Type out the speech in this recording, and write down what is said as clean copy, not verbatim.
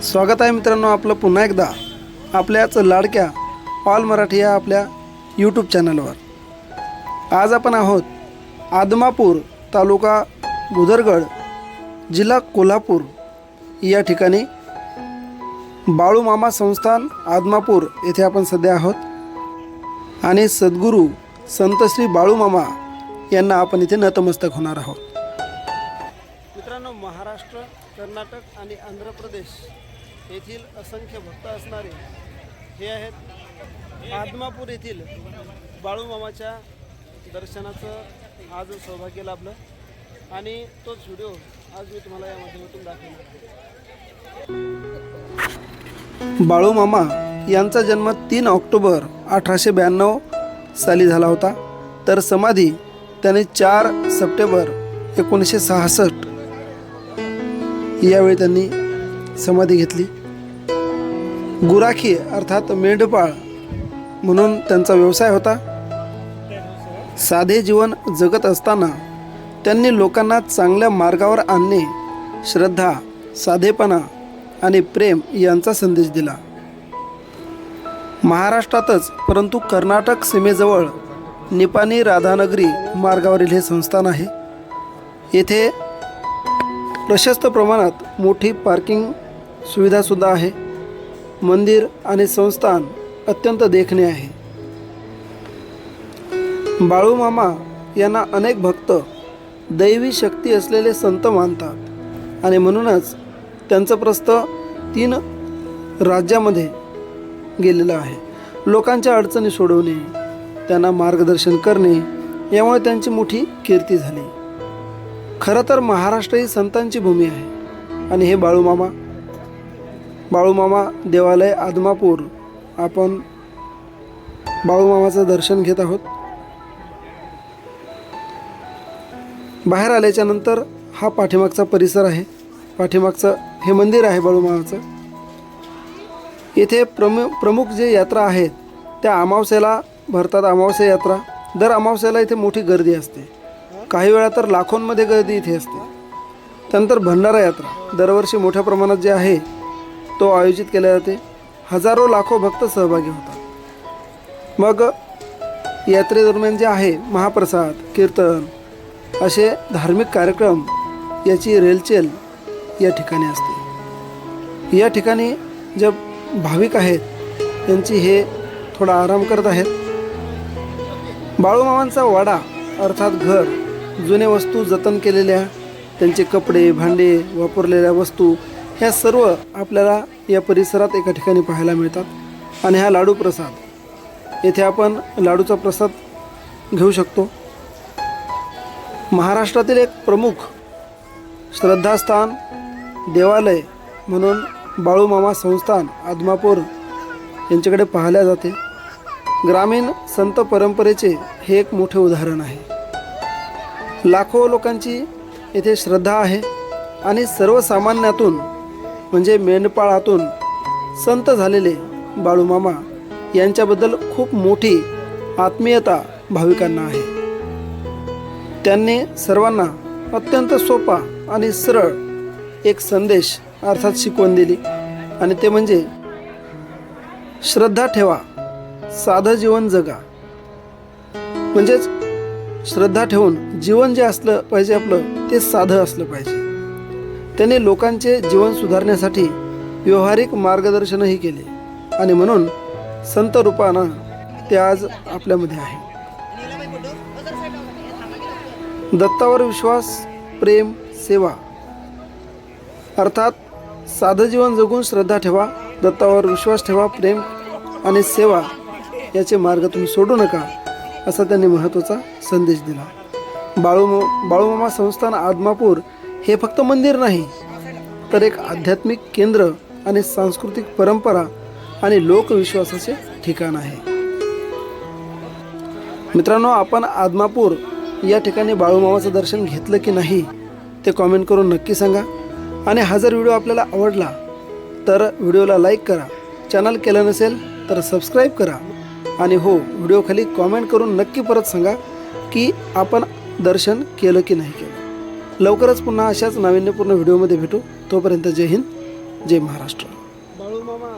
स्वागत आहे मित्रांनो आपलं पुन्हा एकदा आपल्याच लाडक्या ऑल मराठी या आपल्या यूट्यूब चॅनलवर। आज आपण आहोत आदमापूर तालुका बुदरगड जिल्हा कोल्हापूर या ठिकाणी बाळूमामा संस्थान आदमापूर येथे आपण सध्या आहोत आणि सद्गुरू संत श्री बाळूमामा यांना आपण इथे नतमस्तक होणार आहोत। मित्रांनो, महाराष्ट्र, कर्नाटक आणि आंध्र प्रदेश येथील असंख्य भक्त असणारे हे आहेत आदमापूर येथील बाळूमामाच्या दर्शनाचं आज सौभाग्य लाभलं आणि तोच व्हिडिओ आज मी तुम्हाला या माध्यमातून दाखवणार। बाळूमामा यांचा जन्म 3 ऑक्टोबर 1892 साली झाला होता, तर समाधी त्याने 4 सप्टेंबर 1966 यावेळी त्यांनी समाधी घेतली। गुराखी अर्थात मेंढपाळ म्हणून त्यांचा व्यवसाय होता। साधे जीवन जगत असताना त्यांनी लोकांना चांगल्या मार्गावर आणणे, श्रद्धा, साधेपणा आणि प्रेम यांचा संदेश दिला। महाराष्ट्रातच परंतु कर्नाटक सीमेजवळ निपाणी राधानगरी मार्गावरील हे संस्थान आहे। येथे प्रशस्त प्रमाणात मोठी पार्किंग सुविधासुद्धा आहे। मंदिर आणि संस्थान अत्यंत देखणे आहे। बाळूमामा यांना अनेक भक्त दैवी शक्ती असलेले संत मानतात आणि म्हणूनच त्यांचं प्रस्थ 3 राज्यामध्ये गेलेलं आहे। लोकांच्या अडचणी सोडवणे, त्यांना मार्गदर्शन करणे यामुळे त्यांची मोठी कीर्ती झाली। खरं तर महाराष्ट्र ही संतांची भूमी आहे आणि हे बाळूमामा देवालय आदमापूर आपण बाळूमामाचं दर्शन घेत आहोत। बाहेर आल्याच्या नंतर हा पाठीमागचा परिसर आहे, पाठीमागचं हे मंदिर आहे बाळूमामाचं। येथे प्रमुख जे यात्रा आहेत त्या अमावस्याला भरतात, अमावस्या यात्रा। दर अमावस्याला इथे मोठी गर्दी असते, काही वेळा तर लाखोंमध्ये गर्दी इथे असते। त्यानंतर भंडारा यात्रा दरवर्षी मोठ्या प्रमाणात जे आहे तो आयोजित केला जाते, हजारो लाखो भक्त सहभागी होतात। मग यात्रेदरम्यान जे आहे महाप्रसाद, कीर्तन असे धार्मिक कार्यक्रम याची रेलचेल या ठिकाणी असते। या ठिकाणी जे भाविक आहेत त्यांची हे थोडा आराम करत आहेत। बाळूमामांचा वाडा अर्थात घर, जुने वस्तू जतन केलेल्या, त्यांचे कपडे, भांडे, वापरलेल्या वस्तू ह्या सर्व आपल्याला या परिसरात एका ठिकाणी पाहायला मिळतात। आणि हा लाडू प्रसाद, येथे आपण लाडूचा प्रसाद घेऊ शकतो। महाराष्ट्रातील एक प्रमुख श्रद्धास्थान देवालय म्हणून बाळूमामा संस्थान आदमापूर यांच्याकडे पाहिल्या जाते। ग्रामीण संत परंपरेचे हे एक मोठे उदाहरण आहे। लाखो लोकांची येथे श्रद्धा आहे आणि सर्वसामान्यातून म्हणजे मेंढपाळातून संत झालेले बाळूमामा यांच्याबद्दल खूप मोठी आत्मीयता भाविकांना आहे। त्यांनी सर्वांना अत्यंत सोपा आणि सरळ एक संदेश अर्थात शिकवण दिली आणि ते म्हणजे श्रद्धा ठेवा, साधं जीवन जगा। म्हणजेच श्रद्धा ठेवून जीवन जे असलं पाहिजे आपलं ते साधं असलं पाहिजे। त्यांनी लोकांचे जीवन सुधारण्यासाठी व्यावहारिक मार्गदर्शनही केले आणि म्हणून संत रूपानं ते आज आपल्यामध्ये आहे। दत्तावर विश्वास, प्रेम, सेवा अर्थात साधं जीवन जगून श्रद्धा ठेवा, दत्तावर विश्वास ठेवा, प्रेम आणि सेवा याचे मार्ग तुम्ही सोडू नका, असा त्यांनी महत्त्वाचा संदेश दिला। बाळूमामा संस्थान आदमापूर हे फक्त मंदिर नाही तर एक आध्यात्मिक केंद्र आणि सांस्कृतिक परंपरा आणि लोकविश्वासाचे ठिकाण आहे। मित्रांनो, आपण आदमापूर या ठिकाणी बाळूमामाचं दर्शन घेतलं की नाही ते कॉमेंट करून नक्की सांगा। आणि हा जर व्हिडिओ आपल्याला आवडला तर व्हिडिओला लाईक करा, चॅनल केलं नसेल तर सबस्क्राईब करा आणि हो, व्हिडिओखाली कॉमेंट करून नक्की परत सांगा की आपण दर्शन केलं की नाही केलं। लवकरच पुन्हा अशाच नाविन्यपूर्ण व्हिडिओमध्ये भेटू। तोपर्यंत जय हिंद, जय महाराष्ट्र. बाळू मामा